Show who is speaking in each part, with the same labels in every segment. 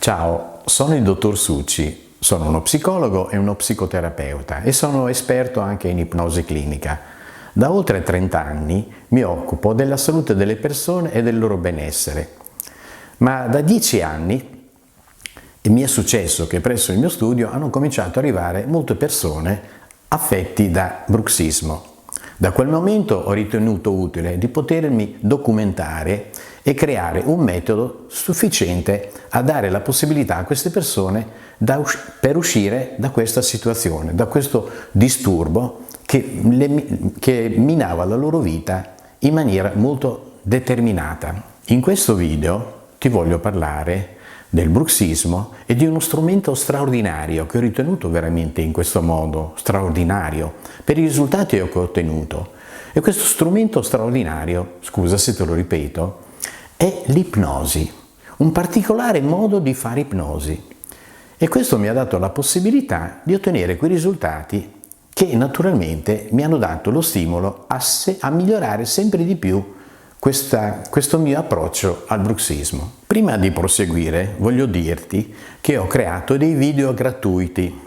Speaker 1: Ciao, sono il dottor Succi, sono uno psicologo e uno psicoterapeuta e sono esperto anche in ipnosi clinica. Da oltre 30 anni mi occupo della salute delle persone e del loro benessere, ma da 10 anni mi è successo che presso il mio studio hanno cominciato ad arrivare molte persone affetti da bruxismo. Da quel momento ho ritenuto utile di potermi documentare e creare un metodo sufficiente a dare la possibilità a queste persone per uscire da questa situazione, da questo disturbo che minava la loro vita in maniera molto determinata. In questo video ti voglio parlare del bruxismo e di uno strumento straordinario che ho ritenuto veramente in questo modo straordinario per i risultati che ho ottenuto. E questo strumento straordinario, scusa se te lo ripeto, è l'ipnosi, un particolare modo di fare ipnosi. E questo mi ha dato la possibilità di ottenere quei risultati che naturalmente mi hanno dato lo stimolo a migliorare sempre di più questo mio approccio al bruxismo. Prima di proseguire voglio dirti che ho creato dei video gratuiti.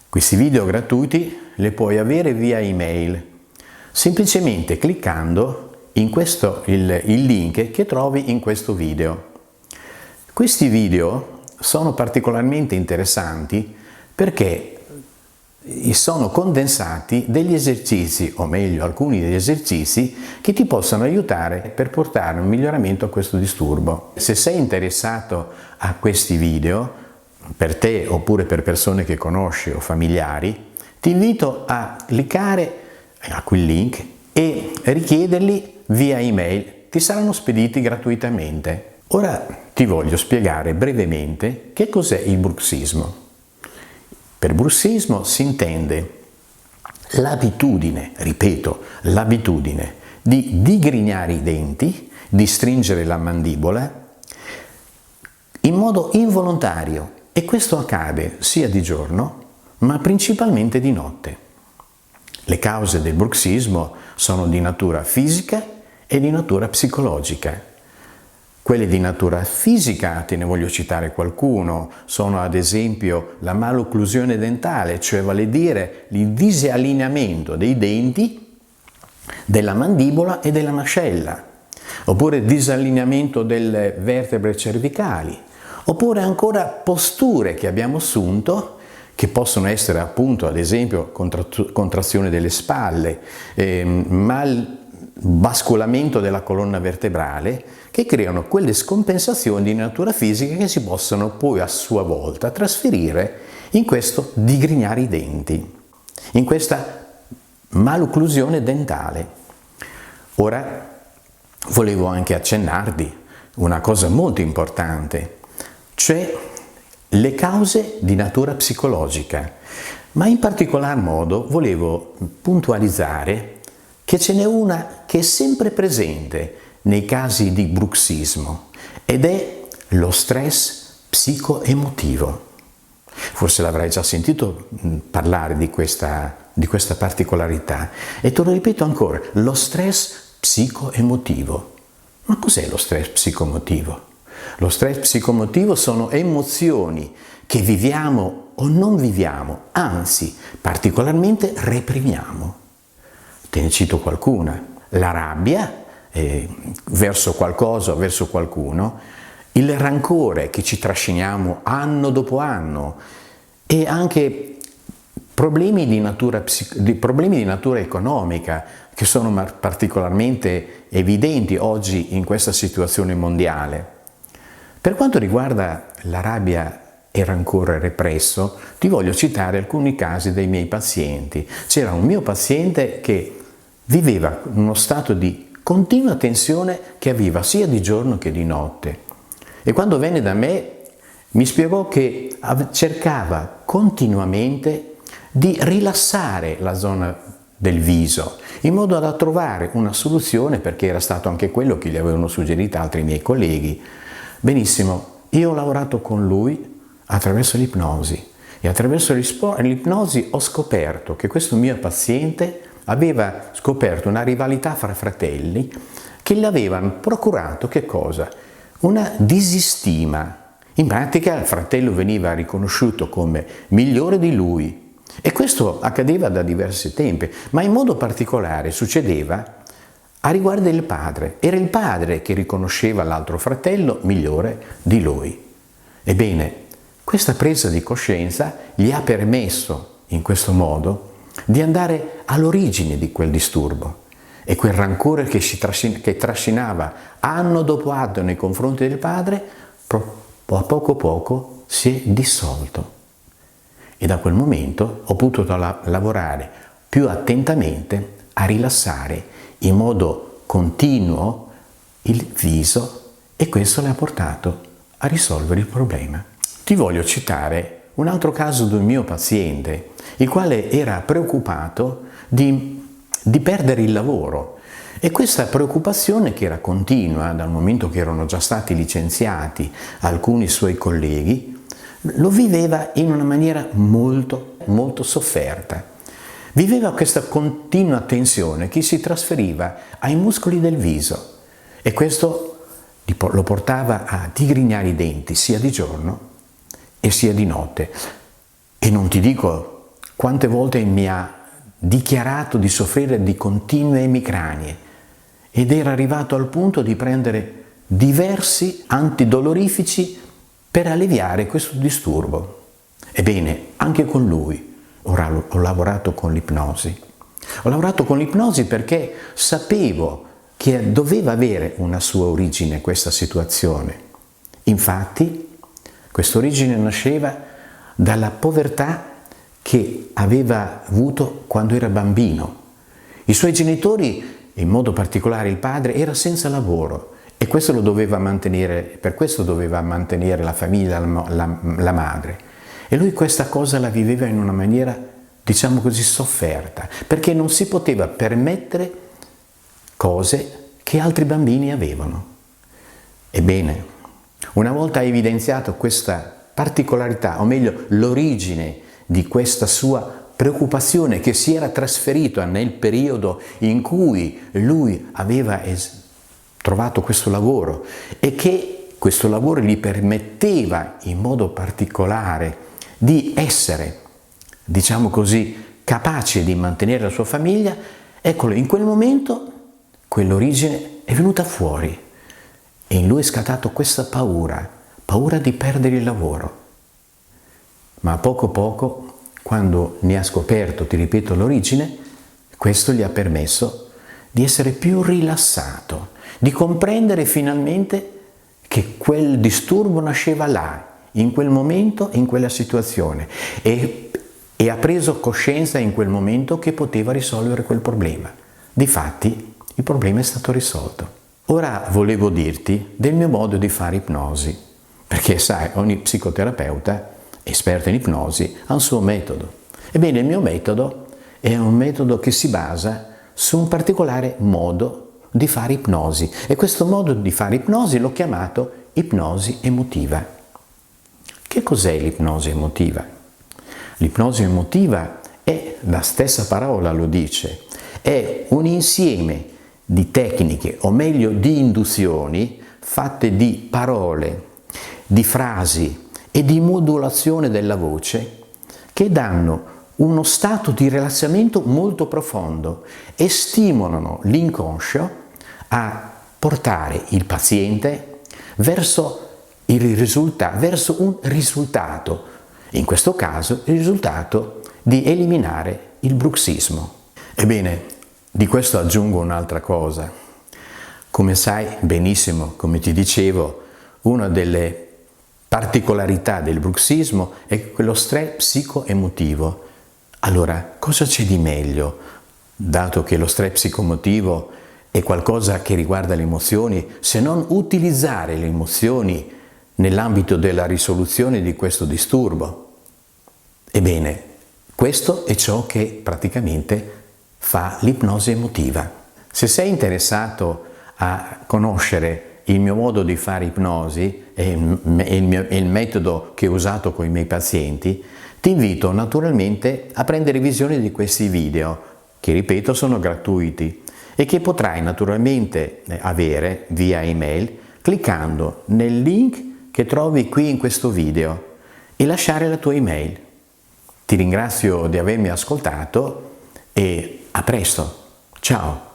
Speaker 1: Questi video gratuiti li puoi avere via email, semplicemente cliccando in il link che trovi in questo video. Questi video sono particolarmente interessanti perché sono condensati degli esercizi, o meglio alcuni degli esercizi che ti possono aiutare per portare un miglioramento a questo disturbo. Se sei interessato a questi video, per te oppure per persone che conosci o familiari, ti invito a cliccare a quel link e richiederli via email, ti saranno spediti gratuitamente. Ora ti voglio spiegare brevemente che cos'è il bruxismo. Per bruxismo si intende l'abitudine, ripeto, l'abitudine di digrignare i denti, di stringere la mandibola in modo involontario, e questo accade sia di giorno ma principalmente di notte. Le cause del bruxismo sono di natura fisica e di natura psicologica. Quelle di natura fisica, te ne voglio citare qualcuno, sono ad esempio la malocclusione dentale, cioè vale a dire il disallineamento dei denti, della mandibola e della mascella, oppure disallineamento delle vertebre cervicali, oppure ancora posture che abbiamo assunto, che possono essere appunto ad esempio contrazione delle spalle, basculamento della colonna vertebrale, che creano quelle scompensazioni di natura fisica che si possono poi a sua volta trasferire in questo digrignare i denti, in questa malocclusione dentale. Ora volevo anche accennarvi una cosa molto importante, cioè le cause di natura psicologica, ma in particolar modo volevo puntualizzare che ce n'è una che è sempre presente nei casi di bruxismo ed è lo stress psicoemotivo. Forse l'avrai già sentito parlare di questa particolarità e te lo ripeto ancora, lo stress psicoemotivo. Ma cos'è lo stress psicoemotivo? Lo stress psicoemotivo sono emozioni che viviamo o non viviamo, anzi particolarmente reprimiamo. Te ne cito qualcuna: la rabbia verso qualcosa o verso qualcuno, il rancore che ci trasciniamo anno dopo anno e anche problemi di natura economica che sono particolarmente evidenti oggi in questa situazione mondiale. Per quanto riguarda la rabbia e il rancore represso, ti voglio citare alcuni casi dei miei pazienti. C'era un mio paziente che viveva in uno stato di continua tensione che avviva sia di giorno che di notte, e quando venne da me mi spiegò che cercava continuamente di rilassare la zona del viso in modo da trovare una soluzione, perché era stato anche quello che gli avevano suggerito altri miei colleghi. Benissimo, io ho lavorato con lui attraverso l'ipnosi e attraverso l'ipnosi ho scoperto che questo mio paziente aveva scoperto una rivalità fra fratelli che gli avevano procurato che cosa? Una disistima In pratica il fratello veniva riconosciuto come migliore di lui e questo accadeva da diversi tempi, ma in modo particolare succedeva a riguardo del padre. Era il padre che riconosceva l'altro fratello migliore di lui. Ebbene, questa presa di coscienza gli ha permesso in questo modo di andare all'origine di quel disturbo e quel rancore che trascinava anno dopo anno nei confronti del padre, a poco si è dissolto. E da quel momento ho potuto lavorare più attentamente a rilassare in modo continuo il viso e questo le ha portato a risolvere il problema. Ti voglio citare un altro caso di un mio paziente, il quale era preoccupato di perdere il lavoro e questa preoccupazione, che era continua dal momento che erano già stati licenziati alcuni suoi colleghi, lo viveva in una maniera molto sofferta. Viveva questa continua tensione che si trasferiva ai muscoli del viso e questo lo portava a digrignare i denti sia di giorno e sia di notte. E non ti dico quante volte mi ha dichiarato di soffrire di continue emicranie ed era arrivato al punto di prendere diversi antidolorifici per alleviare questo disturbo. Ebbene, anche con lui ho lavorato con l'ipnosi. Ho lavorato con l'ipnosi perché sapevo che doveva avere una sua origine questa situazione. Infatti, questa origine nasceva dalla povertà che aveva avuto quando era bambino. I suoi genitori, in modo particolare il padre, era senza lavoro e questo lo doveva mantenere, per questo doveva mantenere la famiglia, la madre. E lui questa cosa la viveva in una maniera, diciamo così, sofferta, perché non si poteva permettere cose che altri bambini avevano. Ebbene, una volta evidenziato questa particolarità, o meglio l'origine di questa sua preoccupazione che si era trasferita nel periodo in cui lui aveva trovato questo lavoro e che questo lavoro gli permetteva in modo particolare di essere, diciamo così, capace di mantenere la sua famiglia, eccolo, in quel momento quell'origine è venuta fuori e in lui è scattato questa paura di perdere il lavoro. Ma a poco, quando ne ha scoperto, ti ripeto, l'origine, questo gli ha permesso di essere più rilassato, di comprendere finalmente che quel disturbo nasceva là, in quel momento, in quella situazione, e ha preso coscienza in quel momento che poteva risolvere quel problema. Difatti, il problema è stato risolto. Ora volevo dirti del mio modo di fare ipnosi, perché sai, ogni psicoterapeuta esperto in ipnosi ha un suo metodo. Ebbene, il mio metodo è un metodo che si basa su un particolare modo di fare ipnosi e questo modo di fare ipnosi l'ho chiamato ipnosi emotiva. Che cos'è l'ipnosi emotiva? L'ipnosi emotiva è, la stessa parola lo dice, è un insieme di tecniche, o meglio di induzioni, fatte di parole, di frasi e di modulazione della voce che danno uno stato di rilassamento molto profondo e stimolano l'inconscio a portare il paziente verso un risultato, in questo caso il risultato di eliminare il bruxismo. Ebbene, di questo aggiungo un'altra cosa. Come sai benissimo, come ti dicevo, una delle particolarità del bruxismo è quello stress psicoemotivo. Allora, cosa c'è di meglio, dato che lo stress psicoemotivo è qualcosa che riguarda le emozioni, se non utilizzare le emozioni nell'ambito della risoluzione di questo disturbo? Ebbene, questo è ciò che praticamente fa l'ipnosi emotiva. Se sei interessato a conoscere il mio modo di fare ipnosi e il metodo che ho usato con i miei pazienti, ti invito naturalmente a prendere visione di questi video, che ripeto sono gratuiti e che potrai naturalmente avere via email cliccando nel link che trovi qui in questo video e lasciare la tua email. Ti ringrazio di avermi ascoltato e a presto. Ciao!